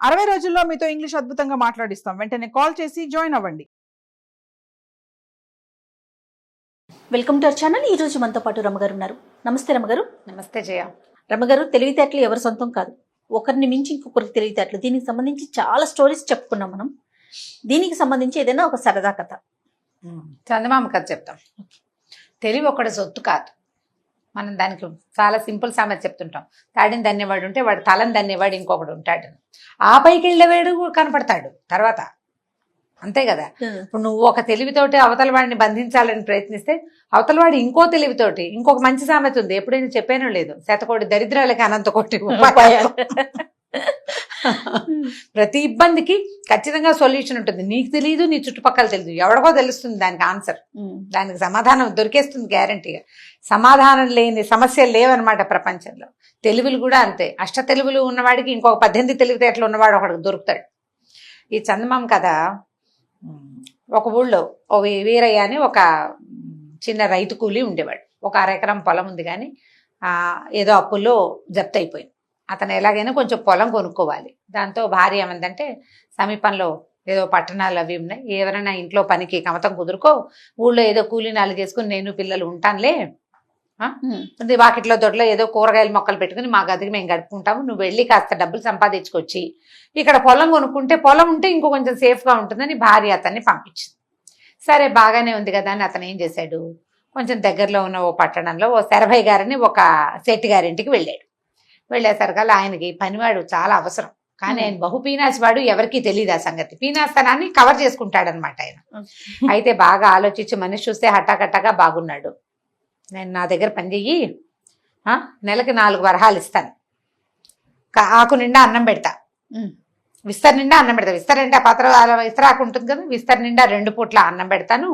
60 రోజుల్లో మీతో ఇంగ్లీష్ అద్భుతంగా మాట్లాడిస్తాం. వెంటనే కాల్ చేసి జాయిన్ అవ్వండి. Welcome to our channel. ఈ రోజు మనతో పాటు రమగారు ఉన్నారు. నమస్తే రమగారు. నమస్తే జయ. రమగారు, తెలివితేటలు ఎవరి సొంతం కాదు, ఒకరిని మించి ఇంకొకరికి తెలివితేటలు. దీనికి సంబంధించి చాలా స్టోరీస్ చెప్పుకున్నాం మనం. దీనికి సంబంధించి ఏదైనా ఒక సరదా కథ. చందమామ కథ చెప్తాం. తెలివి ఒకటి సొత్తు కాదు. మనం దానికి చాలా సింపుల్ సామెత చెప్తుంటాం. తాడిని దన్నేవాడు ఉంటే వాడు తలని దన్నేవాడు ఇంకొకడు ఉంటాడు. ఆ పైకి వెళ్ళేవాడు కనపడతాడు తర్వాత, అంతే కదా. ఇప్పుడు నువ్వు ఒక తెలివితోటి అవతల వాడిని బంధించాలని ప్రయత్నిస్తే అవతల వాడు ఇంకో తెలివితోటి, ఇంకొక మంచి సామెత ఉంది, ఎప్పుడైనా చెప్పానో లేదు, శతకోటి దరిద్రాలకి అనంత కోటి ఉపాయాలు. ప్రతి ఇబ్బందికి ఖచ్చితంగా సొల్యూషన్ ఉంటుంది. నీకు తెలియదు, నీ చుట్టుపక్కల తెలియదు, ఎవరికో తెలుస్తుంది దానికి ఆన్సర్, దానికి సమాధానం దొరికేస్తుంది గ్యారంటీగా. సమాధానం లేని సమస్యలు లేవన్నమాట ప్రపంచంలో. తెలివిలు కూడా అంతే. అష్ట తెలివిలు ఉన్నవాడికి ఇంకొక 18 తెలివితేటలు ఉన్నవాడు ఒకడికి దొరుకుతాడు. ఈ చందమామ కథ, ఒక ఊళ్ళో ఓ వీరయ్య అని ఒక చిన్న రైతు కూలి ఉండేవాడు. ఒక 1/2 ఎకరం పొలం ఉంది, కానీ ఏదో అప్పుల్లో జప్తు అయిపోయింది. అతను ఎలాగైనా కొంచెం పొలం కొనుక్కోవాలి. దాంతో భార్య ఏమందంటే, సమీపంలో ఏదో పట్టణాలు అవి ఉన్నాయి, ఎవరైనా ఇంట్లో పనికి కమతం కుదురుకో, ఊళ్ళో ఏదో కూలీ నాలు చేసుకుని నేను పిల్లలు ఉంటానులే, వాకిట్లో దొడ్లో ఏదో కూరగాయల మొక్కలు పెట్టుకుని మా గదికి మేము గడుపుకుంటాము, నువ్వు వెళ్ళి కాస్త డబ్బులు సంపాదించుకొచ్చి ఇక్కడ పొలం కొనుక్కుంటే, పొలం ఉంటే ఇంకో కొంచెం సేఫ్గా ఉంటుందని భార్య అతన్ని పంపించింది. సరే, బాగానే ఉంది కదా అని అతను ఏం చేశాడు, కొంచెం దగ్గరలో ఉన్న ఓ పట్టణంలో ఓ శరభయ్య గారిని ఒక శెట్టి గారింటికి వెళ్ళాడు. వెళ్ళేసరికల్లా ఆయనకి పనివాడు చాలా అవసరం, కానీ ఆయన బహు పీనాసి వాడు, ఎవరికీ తెలియదు ఆ సంగతి. పీనాస్తనాన్ని కవర్ చేసుకుంటాడనమాట ఆయన. అయితే బాగా ఆలోచించి మనిషి చూస్తే హఠాకట్టగా బాగున్నాడు. నేను నా దగ్గర పని చెయ్యి, నెలకి 4 వరహాలు ఇస్తాను, ఆకు నిండా అన్నం పెడతా, విస్తర నిండా అన్నం పెడతా, విస్తర నిండా విస్తరాకు ఉంటుంది కదా, విస్తర నిండా 2 పూట్ల అన్నం పెడతాను.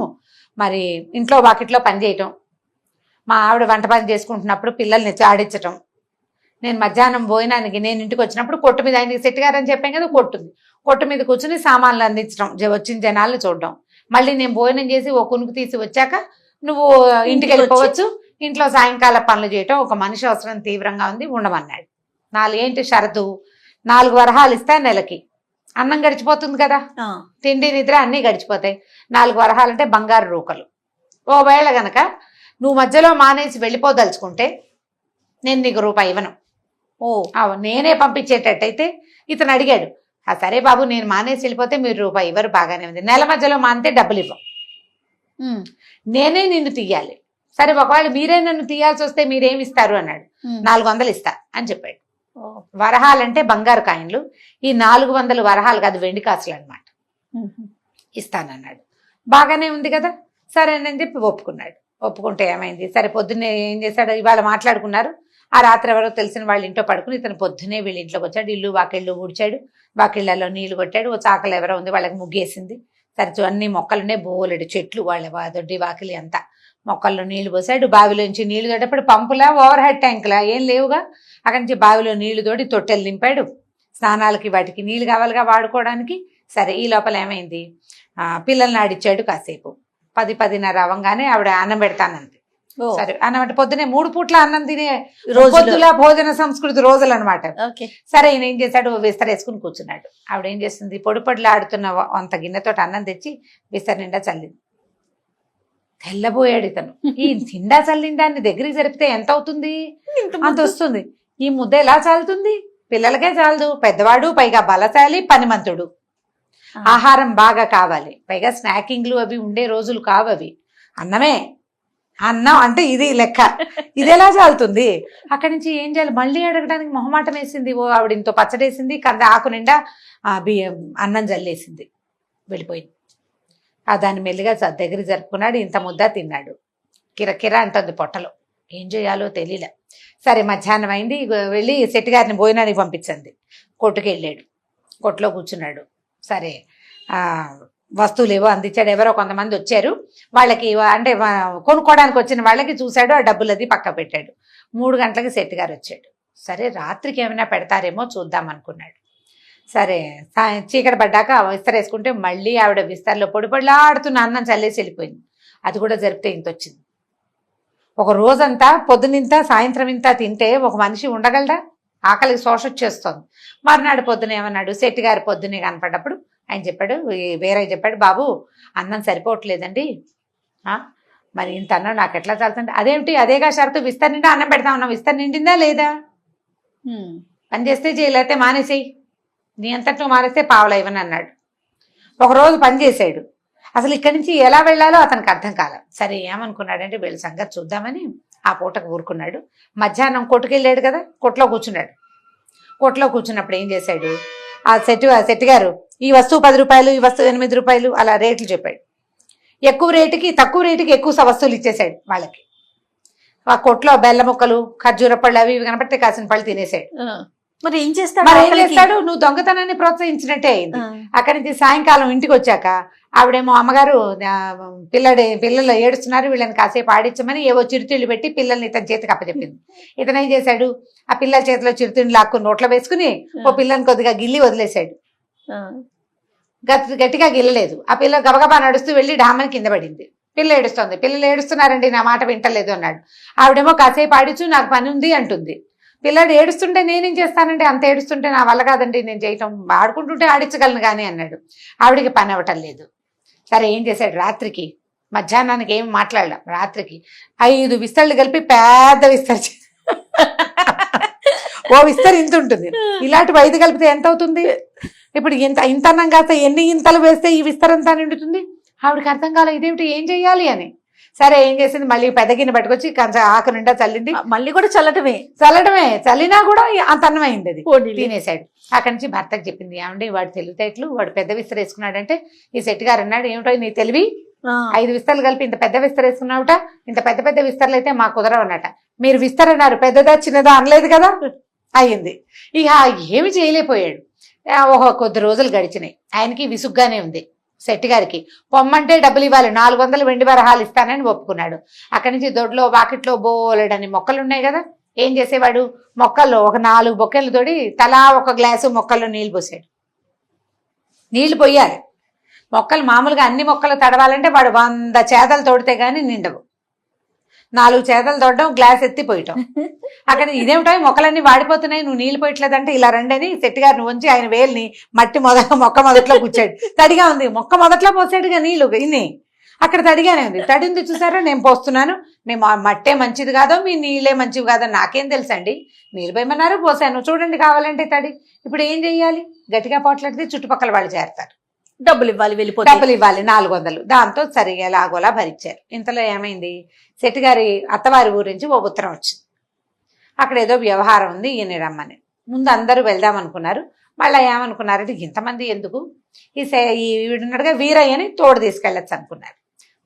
మరి ఇంట్లో వాకిట్లో పని చేయటం, మా ఆవిడ వంట పని చేసుకుంటున్నప్పుడు పిల్లల్ని ఆడించటం, నేను మధ్యాహ్నం భోజనానికి నేను ఇంటికి వచ్చినప్పుడు కొట్టు మీద, ఆయనకి శెట్టి గారు అని చెప్పాను కదా, కొట్టు మీద కూర్చుని సామాన్లు అందించడం, వచ్చిన జనాలను చూడడం. మళ్ళీ నేను భోజనం చేసి ఓ కునుకు తీసి వచ్చాక నువ్వు ఇంటికి వెళ్ళిపోవచ్చు, ఇంట్లో సాయంకాల పనులు చేయటం. ఒక మనిషి అవసరం తీవ్రంగా ఉంది, ఉండమన్నాడు. 4 ఏంటి షరతు, 4 వరహాలు ఇస్తా నెలకి, అన్నం గడిచిపోతుంది కదా, తిండి నిద్ర అన్నీ గడిచిపోతాయి. 4 వరహాలంటే బంగారు రూకలు. ఓవేళ గనక నువ్వు మధ్యలో మానేసి వెళ్ళిపోదలుచుకుంటే నేను నీకు రూపాయి ఇవ్వను. నేనే పంపించేటట్టయితే ఇతను అడిగాడు, సరే బాబు, నేను మానేసి వెళ్ళిపోతే మీరు రూపాయి ఇవ్వరు, బాగానే ఉంది. నెల మధ్యలో మానితే డబ్బులు ఇవ్వం, నేనే నిన్ను తీయాలి. సరే, ఒకవేళ మీరే నన్ను తీయాల్సి వస్తే మీరేమి ఇస్తారు అన్నాడు. 400 ఇస్తా అని చెప్పాడు. వరహాలంటే బంగారు కాయిన్లు, ఈ 400 వరహాలు కాదు, వెండి కాసులు అనమాట, ఇస్తానన్నాడు. బాగానే ఉంది కదా, సరేనని చెప్పి ఒప్పుకున్నాడు. ఒప్పుకుంటే ఏమైంది, సరే పొద్దున్నే ఏం చేశాడు, ఇవాళ మాట్లాడుకున్నారు. ఆ రాత్రి ఎవరో తెలిసిన వాళ్ళ ఇంట్లో పడుకుని ఇతను పొద్దునే వీళ్ళ ఇంట్లోకి వచ్చాడు. ఇల్లు వాకిళ్ళు ఊడ్చాడు, వాకిళ్లలో నీళ్లు కొట్టాడు. ఓ చాకలు ఎవరో ఉంది, వాళ్ళకి ముగ్గేసింది. సరే, అన్ని మొక్కలునే బోలెడు చెట్లు, వాళ్ళ దొడ్డి వాకిలి అంతా, మొక్కల్లో నీళ్లు పోసాడు. బావిలోంచి నీళ్లు తోడేప్పుడు పంపులా ఓవర్ హెడ్ ట్యాంకులా ఏం లేవుగా, అక్కడి నుంచి బావిలో నీళ్లు తోడి తొట్టెలు నింపాడు. స్నానాలకి వాటికి నీళ్లు కావాలిగా వాడుకోవడానికి. సరే, ఈ లోపల ఏమైంది, పిల్లల్ని ఆడిచ్చాడు కాసేపు. 10-10:30 అవ్వగానే ఆవిడ అన్నం పెడతానంది. సరే, అన్నం అంటే పొద్దునే 3 పూట్ల అన్నం తినే రోజుల భోజన సంస్కృతి రోజులు అనమాట. సరే, ఈయన ఏం చేశాడు, విస్తరేసుకుని కూర్చున్నాడు. ఆవిడ ఏం చేస్తుంది, పొడి ఆడుతున్న అంత గిన్నెతో అన్నం తెచ్చి విస్తర నిండా చల్లింది. తెల్లబోయాడు ఇతను. ఈ నిండా చల్లిన దాన్ని దగ్గరికి జరిపితే ఎంత అవుతుంది, అంత వస్తుంది. ఈ ముద్ద ఎలా చాలుతుంది, పిల్లలకే చాలదు, పెద్దవాడు, పైగా బలశాలి, పనిమంతుడు, ఆహారం బాగా కావాలి, పైగా స్నాకింగ్లు అవి ఉండే రోజులు కావు అవి, అన్నమే. అన్నం అంటే ఇది లెక్క, ఇది ఎలా చాలుతుంది. అక్కడి నుంచి ఏం చేయాలి, మళ్ళీ అడగడానికి మొహమాటం వేసింది. ఓ ఆవిడ ఇంతో పచ్చడేసింది, ఆకు నిండా అన్నం జల్లేసింది, వెళ్ళిపోయింది. దాన్ని మెల్లిగా దగ్గర జరుపుకున్నాడు. ఇంత ముద్ద తిన్నాడు. కిరకిర అంటుంది పొట్టలో, ఏం చేయాలో తెలియలే. సరే, మధ్యాహ్నం అయింది, వెళ్ళి శెట్టి గారిని భోజనానికి పంపించింది. కొట్టుకు వెళ్ళాడు, కొట్టులో కూర్చున్నాడు. సరే, వస్తువులు ఏవో అందించాడు. ఎవరో కొంతమంది వచ్చారు, వాళ్ళకి అంటే కొనుక్కోవడానికి వచ్చిన వాళ్ళకి చూశాడు, ఆ డబ్బులు అది పక్క పెట్టాడు. 3 గంటలకి శెట్టి గారు వచ్చాడు. సరే, రాత్రికి ఏమైనా పెడతారేమో చూద్దాం అనుకున్నాడు. సరే, చీకటి పడ్డాక విస్తరేసుకుంటే మళ్ళీ ఆవిడ విస్తరలో పొడిలాడుతున్న అన్నం చల్లేసి వెళ్ళిపోయింది. అది కూడా జరిపితే ఇంత వచ్చింది. ఒక రోజంతా పొద్దునింత సాయంత్రం ఇంత తింటే ఒక మనిషి ఉండగలడా? ఆకలికి శోష వచ్చేస్తుంది. మర్నాడు పొద్దున ఏమన్నాడు, శెట్టి గారి పొద్దునే కనపడ్డప్పుడు ఆయన చెప్పాడు, వీరయ్య చెప్పాడు, బాబు అన్నం సరిపోవట్లేదండి, మరి ఇంత అన్నం నాకు ఎట్లా చాలుతుంది. అదేమిటి, అదేగా షరతు, విస్తర్ నిండా అన్నం పెడతా ఉన్నాం, విస్తర్ నిండిందా లేదా, పని చేస్తే చేయలేతే మానేసేయి, నీ అంతట్లో మానేస్తే పావులా ఇవ్వని అన్నాడు. ఒకరోజు పని చేశాడు, అసలు ఇక్కడి నుంచి ఎలా వెళ్ళాలో అతనికి అర్థం కాల. సరే ఏమనుకున్నాడంటే వీళ్ళ సంగతి చూద్దామని ఆ పూటకు ఊరుకున్నాడు. మధ్యాహ్నం కొట్టుకెళ్ళాడు కదా, కొట్లో కూర్చున్నాడు. కొట్లో కూర్చున్నప్పుడు ఏం చేశాడు, ఆ శెట్టి గారు ఈ వస్తువు 10 రూపాయలు, ఈ వస్తువు 8 రూపాయలు అలా రేట్లు చెప్పాడు. ఎక్కువ రేటుకి తక్కువ రేటుకి ఎక్కువ వస్తువులు ఇచ్చేసాడు వాళ్ళకి. ఆ కొట్లో బెల్ల ముక్కలు, ఖర్జూర పళ్ళు అవి ఇవి కనపడితే కాసిన పళ్ళు తినేసాడు. మరి ఏం చేస్తాడు, నువ్వు దొంగతనాన్ని ప్రోత్సహించినట్టే అయింది. అక్కడి నుంచి సాయంకాలం ఇంటికి వచ్చాక ఆవిడేమో అమ్మగారు పిల్లలు ఏడుస్తున్నారు, వీళ్ళని కాసేపు ఆడించమని ఏవో చిరుతిళ్ళు పెట్టి పిల్లల్ని ఇతని చేతికి అప్పచెప్పింది. ఇతను ఏం చేశాడు, ఆ పిల్లల చేతిలో చిరుతిళ్ళు లాక్కుని నోట్లో వేసుకుని ఓ పిల్లని కొద్దిగా గిల్లి వదిలేశాడు. గట్టిగా గిల్లలేదు. ఆ పిల్ల గబగబా నడుస్తూ వెళ్ళి డామని కింద పడింది. పిల్ల ఏడుస్తుంది. పిల్లలు ఏడుస్తున్నారండి, నా మాట వింటలేదు అన్నాడు. ఆవిడేమో కాసేపు ఆడించు, నాకు పని ఉంది అంటుంది. పిల్లాడు ఏడుస్తుంటే నేనేం చేస్తానండి, అంత ఏడుస్తుంటే నా వల్ల కాదండి నేను చేయటం, ఆడుకుంటుంటే ఆడించగలను కానీ అన్నాడు. ఆవిడికి పని అవ్వటం లేదు. సరే ఏం చేశాడు, రాత్రికి మధ్యాహ్నానికి ఏం మాట్లాడలా, రాత్రికి 5 విస్తళ్ళు కలిపి పెద్ద విస్తరి, ఓ విస్తరి ఇంత ఉంటుంది, ఇలాంటి 5 కలిపితే ఎంత అవుతుంది, ఇప్పుడు ఇంత అన్నం కాస్త ఎన్ని ఇంతలు వేస్తే ఈ విస్తరంతా నిండుతుంది. ఆవిడకి అర్థం కాలే ఇదేమిటి, ఏం చెయ్యాలి అని. సరే ఏం చేసింది, మళ్ళీ పెద్ద గిన్నె పట్టుకొచ్చి కొంచెం ఆకు నిండా చల్లింది. మళ్ళీ కూడా చల్లటమే చల్లినా కూడా అంత అన్నం అయింది, అది తినేశాడు. అక్కడి నుంచి భర్తకు చెప్పింది, ఏమండి వాడు తెలివితేటలు, వాడు పెద్ద విస్తర వేసుకున్నాడంటే ఈ శెట్టి గారు అన్నాడు, ఏమిటో నీ తెలివి, 5 విస్తరలు కలిపి ఇంత పెద్ద విస్తర వేసుకున్నావుట, ఇంత పెద్ద పెద్ద విస్తరలు అయితే మా కుదరవు అన్నట. మీరు విస్తర అన్నారు, పెద్దదా చిన్నదా అనలేదు కదా, అయ్యింది. ఇక ఏమి చేయలేకపోయాడు. కొద్ది రోజులు గడిచినాయి. ఆయనకి విసుగ్గానే ఉంది. శెట్టి గారికి పొమ్మంటే డబ్బులు ఇవ్వాలి, 400 వెండి వరహాలు ఇస్తానని ఒప్పుకున్నాడు. అక్కడి నుంచి దొడ్లో వాకిట్లో బోలెడని మొక్కలు ఉన్నాయి కదా, ఏం చేసేవాడు, మొక్కల్లో ఒక 4 బొక్కెలు తోడి తలా ఒక గ్లాసు మొక్కల్లో నీళ్లు పోసాడు. నీళ్లు పోయాలి, మొక్కలు మామూలుగా అన్ని మొక్కలు తడవాలంటే వాడు 100 చేదలు తోడితే గానీ నిండవు. 4 చేదలు తోడడం, గ్లాస్ ఎత్తిపోయటం. అక్కడ ఇదేమిటో మొక్కలన్నీ వాడిపోతున్నాయి, నువ్వు నీళ్ళు పోయట్లేదంటే ఇలా రండి శెట్టి గారిని ఉంచి ఆయన వేల్ని మట్టి మొక్క మొదట్లో కూర్చాడు. తడిగా ఉంది, మొక్క మొదట్లో పోసాడుగా నీళ్లు, ఇన్ని అక్కడ తడిగానే ఉంది. తడింది చూసారా, నేను పోస్తున్నాను, మీ మట్టే మంచిది కాదో మీ నీళ్ళే మంచివి కాదో నాకేం తెలుసండి, నీళ్ళు పోయమన్నారు పోసాను, చూడండి కావాలంటే తడి. ఇప్పుడు ఏం చెయ్యాలి, గట్టిగా పోట్లాడితే చుట్టుపక్కల వాళ్ళు చేరతారు, డబ్బులు ఇవ్వాలి, 400. దాంతో సరిగా లాగోలా భరించారు. ఇంతలో ఏమైంది, శెట్టి గారి అత్తవారి ఊరి నుంచి ఓ ఉత్తరం వచ్చింది. అక్కడ ఏదో వ్యవహారం ఉంది, ఈయన రమ్మని. ముందు అందరూ వెళ్దాం అనుకున్నారు. మళ్ళీ ఏమనుకున్నారంటే ఇంతమంది ఎందుకు, వీడున్నాడుగా వీరయ్యని తోడు తీసుకెళ్ళచ్చు అనుకున్నారు.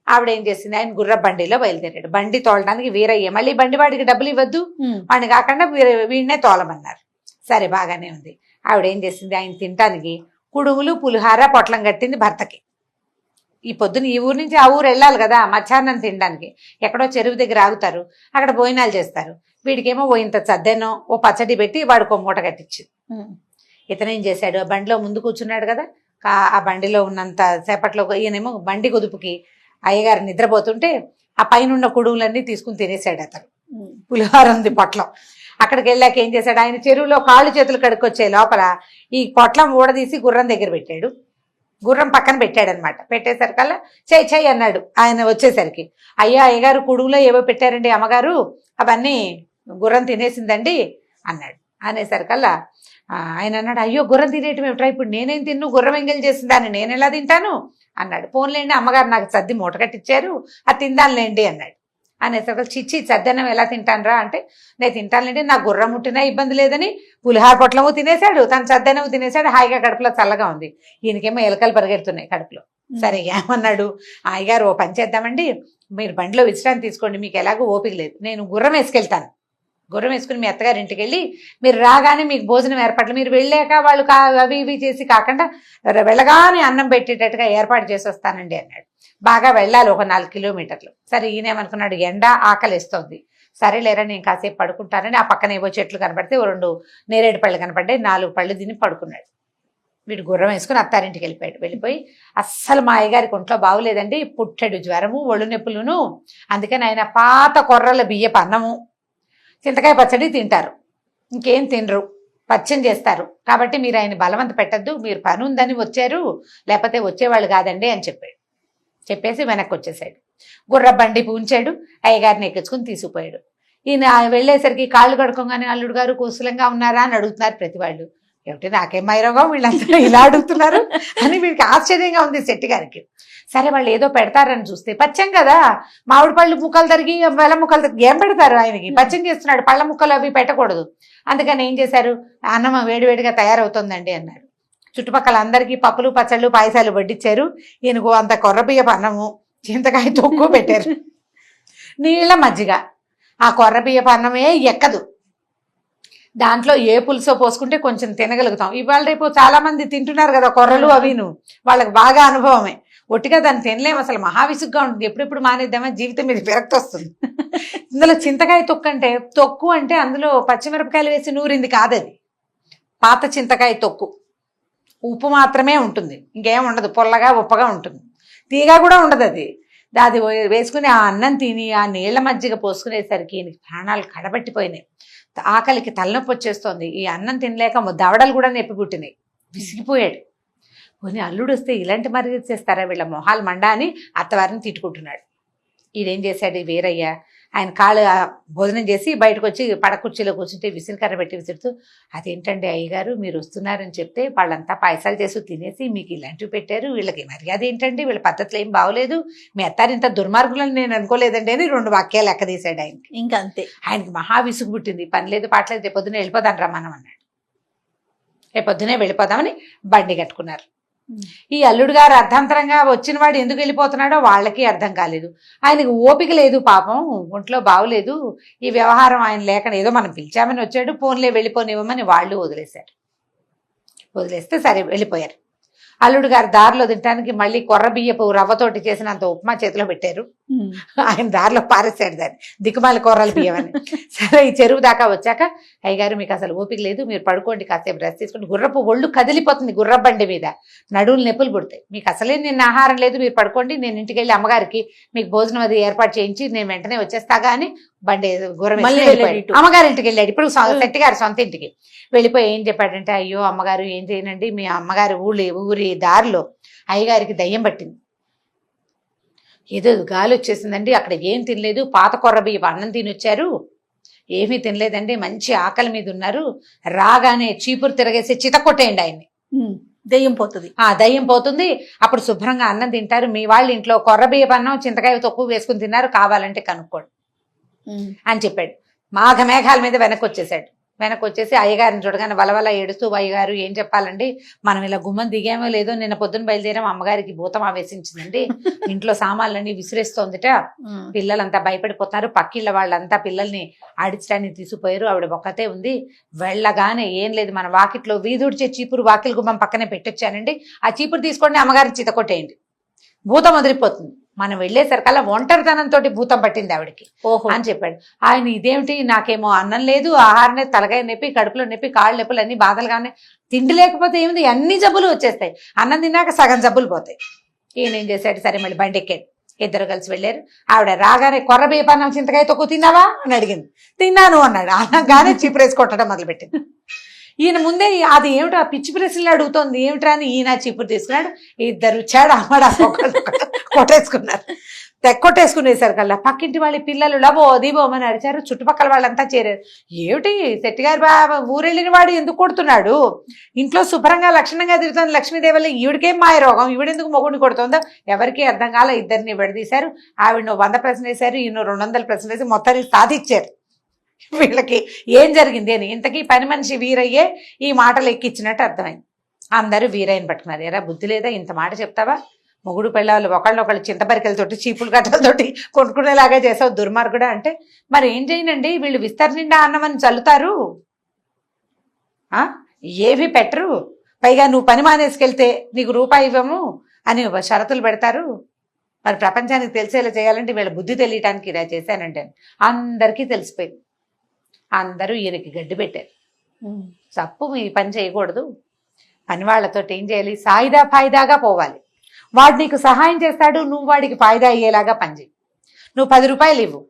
ఆవిడ ఏం చేసింది, ఆయన గుర్ర బండిలో బయలుదేరాడు. బండి తోలడానికి వీరయ్య, మళ్ళీ బండి వాడికి డబ్బులు ఇవ్వద్దు, వాడిని కాకుండా వీడినే తోలమన్నారు. సరే బాగానే ఉంది. ఆవిడ ఏం చేసింది, ఆయన తినటానికి కుడుములు పులిహార పొట్లం కట్టింది భర్తకి. ఈ పొద్దున ఈ ఊరు నుంచి ఆ ఊరు వెళ్ళాలి కదా, మధ్యాహ్నం తినడానికి ఎక్కడో చెరువు దగ్గర ఆగుతారు, అక్కడ భోజనాలు చేస్తారు. వీడికేమో ఓ ఇంత చద్దెనో ఓ పచ్చడి పెట్టి వాడికి ఓ మూట కట్టించింది. ఇతనేం చేశాడు, ఆ బండిలో ముందు కూర్చున్నాడు కదా, ఆ బండిలో ఉన్నంత సేపట్లో ఈయనేమో బండి కుదుపుకి అయ్యగారు నిద్రపోతుంటే ఆ పైన కుడుములన్నీ తీసుకుని తినేశాడు అతను. పులిహార ఉంది పొట్లం. అక్కడికి వెళ్ళాక ఏం చేశాడు, ఆయన చెరువులో కాళ్ళు చేతులు కడుక్కొచ్చే లోపల ఈ పొట్లం ఊడదీసి గుర్రం దగ్గర పెట్టాడు. గుర్రం పక్కన పెట్టాడనమాట. పెట్టేసరికల్లా చెయ్యి అన్నాడు ఆయన వచ్చేసరికి. అయ్యగారు కుడుములో ఏవో పెట్టారండి అమ్మగారు, అవన్నీ గుర్రం తినేసిందండి అన్నాడు. అనేసరికల్లా ఆయన అన్నాడు, అయ్యో గుర్రం తినేయటం ఏమిట్రా, ఇప్పుడు నేనేం తిన్ను, గుర్రం ఎంగేం చేసిందాన్ని నేను ఎలా తింటాను అన్నాడు. పోన్లేండి అమ్మగారు నాకు సర్ది మూట కట్టించారు, అది తిందానులేండి అన్నాడు. అనేసరికి చిచ్చి సద్దన్నం ఎలా తింటానురా అంటే, నేను తింటానులేండి, నాకు గుర్రం ముట్టినా ఇబ్బంది లేదని పులిహార పొట్లము తినేశాడు, తను సద్దన్నము తినేశాడు, హాయిగా కడుపులో చల్లగా ఉంది. ఈయనకేమో ఎలకలు పరిగెడుతున్నాయి కడుపులో. సరే ఏమన్నాడు, అయ్యగారు ఓ పని చేద్దామండి, మీరు బండిలో విశ్రాంతి తీసుకోండి, మీకు ఎలాగో ఓపిక లేదు, నేను గుర్రం వేసుకెళ్తాను, గుర్రం వేసుకుని మీ అత్తగారి ఇంటికి వెళ్ళి మీరు రాగానే మీకు భోజనం ఏర్పాట్లు, మీరు వెళ్ళాక వాళ్ళు అవి ఇవి చేసి కాకుండా వెళ్ళగానే అన్నం పెట్టేటట్టుగా ఏర్పాటు చేసి వస్తానండి అన్నాడు. బాగా వెళ్ళాలి, ఒక 4 కిలోమీటర్లు. సరే ఈయనేమనుకున్నాడు, ఎండ ఆకలిస్తోంది, సరే లేరా నేను కాసేపు పడుకుంటానని ఆ పక్కన ఏవో చెట్లు కనపడితే 2 నేరేడు పళ్ళు కనపడ్డాయి, 4 పళ్ళు తిని పడుకున్నాడు. వీడు గుర్రం వేసుకుని అత్తారింటికి వెళ్ళిపోయాడు. వెళ్ళిపోయి అస్సలు మా అయ్యగారికి ఒంట్లో బాగులేదండి, పుట్టెడు జ్వరము, ఒళ్ళు నొప్పులును, అందుకని ఆయన పాత కొర్రల బియ్యపు అన్నము చింతకాయ పచ్చడి తింటారు, ఇంకేం తినరు, పచ్చం చేస్తారు. కాబట్టి మీరు ఆయన బలవంత పెట్టద్దు, మీరు పని ఉందని వచ్చారు, లేకపోతే వచ్చేవాళ్ళు కాదండి అని చెప్పాడు. చెప్పేసి వెనక్కి వచ్చేసాడు. గుర్ర బండి పూంచాడు, అయ్యగారిని ఎక్కించుకుని తీసుకుపోయాడు. ఈయన వెళ్ళేసరికి కాళ్ళు కడుకోగానే అల్లుడు గారు కుశలంగా ఉన్నారా అని అడుగుతున్నారు ప్రతి వాళ్ళు. ఏమిటి నాకేం మైరోగం వీళ్ళంతా ఇలా అడుగుతున్నారు అని వీడికి ఆశ్చర్యంగా ఉంది శెట్టి గారికి. సరే వాళ్ళు ఏదో పెడతారని చూస్తే పచ్చం కదా, మామిడి పళ్ళు ముక్కలు తరిగి బెల్లం ముక్కలు తరిగి ఏం పెడతారు ఆయనకి, పచ్చం చేస్తున్నాడు, పళ్ళ ముక్కలు అవి పెట్టకూడదు. అందుకని ఏం చేశారు, అన్నం వేడివేడిగా తయారవుతుందండి అన్నారు. చుట్టుపక్కల అందరికీ పప్పులు పచ్చళ్ళు పాయసాలు వడ్డించారు. ఈయనకు అంత కొర్రబియ్యపు అన్నము చింతకాయ తొక్కు పెట్టారు, నీళ్ళ మజ్జిగ. ఆ కొర్రబియ్యపు అన్నమే ఎక్కదు, దాంట్లో ఏ పులుసో పోసుకుంటే కొంచెం తినగలుగుతాం. ఇవాళ రేపు చాలా మంది తింటున్నారు కదా కొర్రలు అవిను, వాళ్ళకి బాగా అనుభవమే. ఒట్టిగా దాన్ని తినలేము, అసలు మహావిసుగ్గా ఉంటుంది. ఎప్పుడెప్పుడు మానేద్దామా, జీవితం మీద విరక్తి వస్తుంది. ఇందులో చింతకాయ తొక్కు అంటే అందులో పచ్చిమిరపకాయలు వేసి నూరింది కాదది, పాత చింతకాయ తొక్కు. ఉప్పు మాత్రమే ఉంటుంది, ఇంకేం ఉండదు, పొల్లగా ఉప్పగా ఉంటుంది, తీగా కూడా ఉండదు అది. అది వేసుకుని ఆ అన్నం తిని ఆ నీళ్ల మజ్జిగ పోసుకునేసరికి ప్రాణాలు కడబట్టిపోయినాయి. ఆకలికి తలనొప్పి వచ్చేస్తోంది. ఈ అన్నం తినలేక దవడలు కూడా నొప్పి పుట్టినాయి. విసిగిపోయాడు. పోనీ అల్లుడు వస్తే ఇలాంటి మర్యాద చేస్తారా వీళ్ళ మొహాలు మండా అని అత్తవారిని తిట్టుకుంటున్నాడు. ఈయనేం చేశాడు వీరయ్య, ఆయన కాళ్ళు భోజనం చేసి బయటకు వచ్చి పడకుర్చీలో కూర్చుంటే విసిరికర్ర పెట్టి విసురుతూ, అదేంటండి అయ్యగారు మీరు వస్తున్నారని చెప్తే వాళ్ళంతా పాయసాలు చేసి తినేసి మీకు ఇలాంటివి పెట్టారు, వీళ్ళకి మర్యాద ఏంటండి, వీళ్ళ పద్ధతులు ఏం బాగోలేదు, మీ అత్తారు ఇంత దుర్మార్గులని నేను అనుకోలేదండి అని 2 వాక్యాలు లెక్కదీశాడు ఆయనకి. ఇంకా అంతే, ఆయనకి మహా విసుగు పుట్టింది. పని లేదు పాటలేదు, రేపొద్దునే వెళ్ళిపోదాం రమ్మనం అన్నాడు. రేపొద్దునే వెళ్ళిపోదామని బండి కట్టుకున్నారు. ఈ అల్లుడు గారు అర్ధంతరంగా వచ్చిన వాడు ఎందుకు వెళ్ళిపోతున్నాడో వాళ్ళకి అర్థం కాలేదు. ఆయనకు ఓపిక లేదు పాపం, ఒంట్లో బాగులేదు, ఈ వ్యవహారం ఆయన లేక ఏదో మనం పిలిచామని వచ్చాడు, ఫోన్లే వెళ్ళిపోనివ్వమని వాళ్ళు వదిలేశారు. వదిలేస్తే సరే వెళ్ళిపోయారు. అల్లుడు గారు దారిలో తినడానికి మళ్ళీ కొర్ర బియ్యపు రవ్వతోటి చేసినంత ఉప్మా చేతిలో పెట్టారు. ఆయన దారిలో పారేశాడు దాన్ని, దిక్కుమాలి కొర్రల బియ్యం అని. సరే ఈ చెరువు దాకా వచ్చాక, అయ్యగారు మీకు అసలు ఓపిక లేదు, మీరు పడుకోండి, కాసేపు రెస్ట్ తీసుకుంటే గుర్రపు ఒళ్ళు కదిలిపోతుంది, గుర్రబండి మీద నడువులు నొప్పులు పుడతాయి, మీకు అసలే నిన్న ఆహారం లేదు, మీరు పడుకోండి, నేను ఇంటికి వెళ్ళి అమ్మగారికి మీకు భోజనం అది ఏర్పాటు చేయించి నేను వెంటనే వచ్చేస్తాగా అని బండి గుర్రం అమ్మగారి ఇంటికి వెళ్ళాడు. ఇప్పుడు శెట్టి గారు సొంత ఇంటికి వెళ్ళిపోయి ఏం చెప్పాడంటే, అయ్యో అమ్మగారు ఏం చేయనండి, మీ అమ్మగారు ఊరి దారిలో అయ్యగారికి దయ్యం పట్టింది, ఏదో గాలి వచ్చేసిందండి, అక్కడ ఏం తినలేదు, పాత కొర్ర బియ్యపు అన్నం తిని వచ్చారు, ఏమీ తినలేదండి, మంచి ఆకలి మీద ఉన్నారు, రాగానే చీపురు తిరగేసి చితకొట్టేయండి ఆయన్ని, దయ్యం పోతుంది. దయ్యం పోతుంది, అప్పుడు శుభ్రంగా అన్నం తింటారు, మీ వాళ్ళ ఇంట్లో కొర్ర బియ్యపు అన్నం చింతకాయ తక్కువ వేసుకుని తిన్నారు, కావాలంటే కనుక్కోండి అని చెప్పాడు. మేఘాల మీద వెనక్కి వచ్చేసాడు. వెనక్కి వచ్చేసి అయ్యగారిని చూడగానే వలవల ఏడుస్తూ, అయ్యగారు ఏం చెప్పాలండి, మనం ఇలా గుమ్మం దిగామో లేదో, నిన్న పొద్దున బయలుదేరాం, అమ్మగారికి భూతం ఆవేశించిందండి, ఇంట్లో సామాన్లన్నీ విసిరేస్తోందిట, పిల్లలంతా భయపడిపోతున్నారు, పక్కిళ్ళ వాళ్ళంతా పిల్లల్ని ఆడించడానికి తీసుకుపోయారు, ఆవిడ ఒక్కతే ఉంది, వెళ్ళగానే ఏం లేదు, మన వాకిట్లో వీధుడిచే చీపురు వాకిలి గుమ్మం పక్కనే పెట్టొచ్చానండి, ఆ చీపురు తీసుకోండి, అమ్మగారిని చితకొట్టేయండి, భూతం వదిలిపోతుంది. మనం వెళ్ళేసరికల్లా ఒంటరితనంతో భూతం పట్టింది ఆవిడకి అని చెప్పాడు. ఆయన ఇదేమిటి, నాకేమో అన్నం లేదు, ఆహారం తలకాయ నొప్పి, కడుపులో నొప్పి, కాళ్ళు నొప్పులు, అన్ని బాధలుగానే, తిండి లేకపోతే ఏమిటి అన్ని జబ్బులు వచ్చేస్తాయి, అన్నం తిన్నాక సగం జబ్బులు పోతాయి. ఈయన ఏం చేశాడు, సరే మళ్ళీ బండి ఎక్కాడు, ఇద్దరు కలిసి వెళ్ళారు. ఆవిడ రాగానే కొర్ర బియ్యపన్నం చింతకాయ తొక్కు తిన్నావా అని అడిగింది. తిన్నాను అన్నాడు. అనగానే చీపురేసి కొట్టడం మొదలుపెట్టింది. ఈయన ముందే అది ఏమిటో ఆ పిచ్చి ప్రశ్నలు అడుగుతోంది ఏమిట్రా అని ఈయన చీపురు తీసుకున్నాడు. ఇద్దరు వచ్చాడు, అమ్మడా కొట్టేసుకున్నారు. కొట్టేసుకునేసరి కల్లా పక్కింటి వాళ్ళ పిల్లలు లబో దీబోమని అరిచారు. చుట్టుపక్కల వాళ్ళంతా చేరారు. ఏమిటి శెట్టి గారి బాబా ఊరెళ్ళిన వాడు ఎందుకు కొడుతున్నాడు, ఇంట్లో శుభ్రంగా లక్షణంగా తిరుగుతుంది లక్ష్మీదేవల్లి, ఈవిడికేం మాయ రోగం, ఈవిడెందుకు మొగుడిని కొడుతుందో ఎవరికి అర్థం కాల. ఇద్దరిని విడదీశారు. ఆవిడ 100 ప్రశ్నలు వేశారు, ఈయన 200 ప్రశ్నలు వేసి మొత్తానికి సాధించారు. వీళ్ళకి ఏం జరిగింది అని ఇంతకీ పని మనిషి వీరయ్యే ఈ మాటలు ఎక్కించినట్టు అర్థమైంది. అందరూ వీరయ్యని పట్టుకున్నారు. ఎరా బుద్ధి లేదా, ఇంత మాట చెప్తావా, మొగుడు పెళ్ళాలు ఒకళ్ళొకళ్ళు చింతపరికలతోటి చీపులు గట్టలతోటి కొనుక్కునేలాగా చేసావు దుర్మార్గుడా అంటే, మరి ఏం చేయనండి, వీళ్ళు విస్తర నిండా అన్నమని చల్లుతారు, ఏవి పెట్టరు, పైగా నువ్వు పని మానేసుకెళ్తే నీకు రూపాయి ఇవ్వము అని షరతులు పెడతారు, మరి ప్రపంచానికి తెలిసేలా చేయాలంటే వీళ్ళ బుద్ధి తెలియటానికి ఇలా చేశానంటే అందరికీ తెలిసిపోయింది. అందరూ ఈయనకి గడ్డి పెట్టారు. తప్పు, మీ పని చేయకూడదు, పని వాళ్ళతో ఏం చేయాలి, సాయిదా ఫాయిదాగా పోవాలి. వాడు నీకు సహాయం చేస్తాడు, నువ్వు వాడికి ఫాయిదా అయ్యేలాగా పనిచేయి. నువ్వు 10 రూపాయలు ఇవ్వు,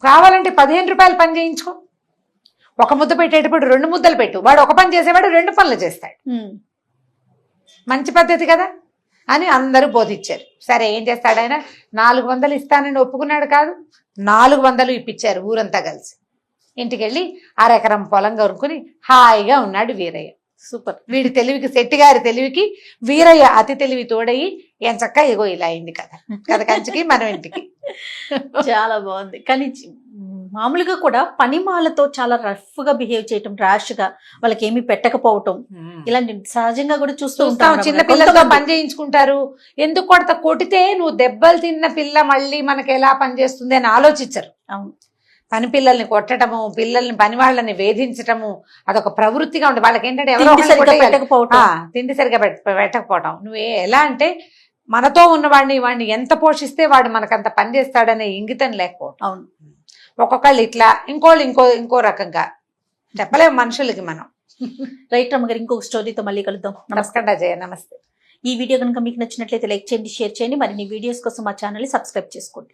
కావాలంటే 15 రూపాయలు పని చేయించుకో, ఒక ముద్ద పెట్టేటప్పుడు 2 ముద్దలు పెట్టు, వాడు ఒక పని చేసేవాడు 2 పనులు చేస్తాడు. మంచి పద్ధతి కదా అని అందరూ బోధించారు. సరే ఏం చేస్తాడు ఆయన, 400 ఇస్తానని ఒప్పుకున్నాడు కాదు, 400 ఇప్పించారు ఊరంతా కలిసి. ఇంటికి వెళ్ళి 1/2 ఎకరం పొలం కొనుక్కుని హాయిగా ఉన్నాడు వీరయ్య. సూపర్. వీడి తెలివికి, శెట్టి గారి తెలివికి వీరయ్య అతి తెలివి తోడయి ఎంచక్క ఇగో ఇలా అయింది కదా. కథ కంచికి మనం ఇంటికి. చాలా బాగుంది. కానీ మామూలుగా కూడా పనిమాలతో చాలా రఫ్ గా బిహేవ్ చేయటం, ర్యాష్ గా వాళ్ళకి ఏమి పెట్టకపోవటం, ఇలాంటి సహజంగా కూడా చూస్తూ ఉంటాం. చిన్న పిల్లలతో పని చేయించుకుంటారు. ఎందుకు కొడితే నువ్వు దెబ్బలు తిన్న పిల్ల మళ్ళీ మనకి ఎలా పనిచేస్తుంది అని ఆలోచించరు. అవును. పని పిల్లల్ని కొట్టడము, పిల్లల్ని పని వాళ్ళని వేధించటము అదొక ప్రవృత్తిగా ఉంది వాళ్ళకి. ఏంటంటే ఎవరో తిండి సరిగ్గా పెట్టకపోవటం. తిండి సరిగ్గా పెట్టకపోవటం. నువ్వే ఎలా అంటే మనతో ఉన్నవాడిని ఎంత పోషిస్తే వాడు మనకంత పని చేస్తాడనే ఇంగితం లేకపోవటం. అవును. ఒక్కొక్కళ్ళు ఇట్లా, ఇంకోళ్ళు ఇంకో రకంగా. చెప్పలేము మనుషులకి మనం. రైట్ రమ్మ గారు, ఇంకొక స్టోరీతో మళ్ళీ కలుద్దాం. నమస్కారం అజయ్, నమస్తే. ఈ వీడియో కనుక మీకు నచ్చినట్లయితే లైక్ చేయండి, షేర్ చేయండి. మరిన్ని వీడియోస్ కోసం మా ఛానల్ ని సబ్స్క్రైబ్ చేసుకోండి.